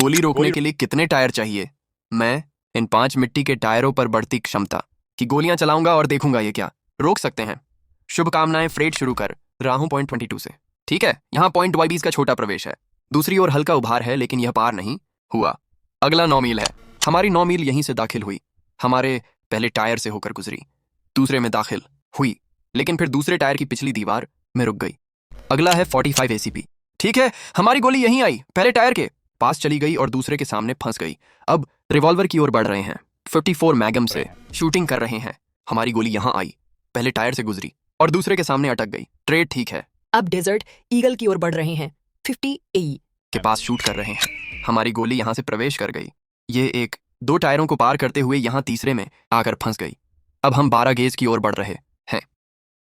गोली रोकने के लिए कितने टायर चाहिए? मैं इन 5 मिट्टी के टायरों पर बढ़ती क्षमता की गोलियां चलाऊंगा और देखूंगा ये क्या रोक सकते हैं। शुभकामनाएं। फ्रेड शुरू कर रहा हूं पॉइंट 22 से। ठीक है, यहाँ पॉइंट 22 का छोटा प्रवेश है। दूसरी ओर हल्का उभार है, लेकिन यह पार नहीं हुआ। अगला 9 मील है। हमारी 9 मील यहीं से दाखिल हुई। हमारे पहले टायर से होकर गुजरी, दूसरे में दाखिल हुई, लेकिन फिर दूसरे टायर की पिछली दीवार में रुक गई। अगला है 45 एसीपी। ठीक है, हमारी गोली यहीं आई, पहले टायर के पास चली गई और दूसरे के सामने फंस गई। अब रिवॉल्वर की ओर बढ़ रहे हैं। 54 मैगम से शूटिंग कर रहे हैं। हमारी गोली यहां आई, पहले टायर से गुजरी और दूसरे के सामने अटक गई। ट्रेड ठीक है। अब डेजर्ट ईगल की ओर बढ़ रहे हैं। 50 AE के पास शूट कर रहे हैं। हमारी गोली यहां से प्रवेश कर गई। ये एक 2 टायरों को पार करते हुए यहां तीसरे में आकर फंस गई। अब हम 12 गेज की ओर बढ़ रहे हैं।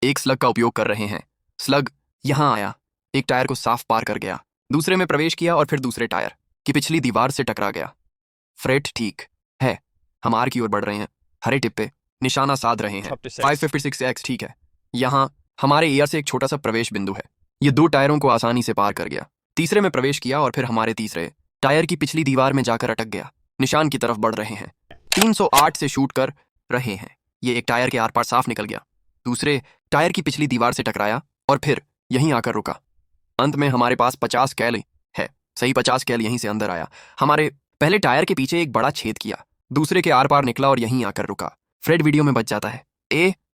एक स्लग का उपयोग कर रहे हैं। स्लग यहां आया, एक टायर को साफ पार कर गया, दूसरे में प्रवेश किया और फिर दूसरे टायर की पिछली दीवार से टकरा गया। फ्रेट ठीक है। हम आर की ओर बढ़ रहे हैं। हरे टिप पे निशाना साध रहे हैं। 556X ठीक है। यहाँ हमारे एयर से एक छोटा सा प्रवेश बिंदु है। ये 2 टायरों को आसानी से पार कर गया। तीसरे में प्रवेश किया और फिर हमारे तीसरे टायर की पिछली दीवार में जाकर अटक गया। निशान की तरफ बढ़ रहे हैं। 308 से शूट कर रहे हैं। ये एक टायर के आर पार साफ निकल गया, दूसरे टायर की पिछली दीवार से टकराया और फिर यहीं आकर रुका। अंत में हमारे पास 50 कैल है। सही 50 कैल यहीं से अंदर आया, हमारे पहले टायर के पीछे एक बड़ा छेद किया, दूसरे के आर पार निकला और यहीं आकर रुका। फ्रेड वीडियो में बच जाता है। ए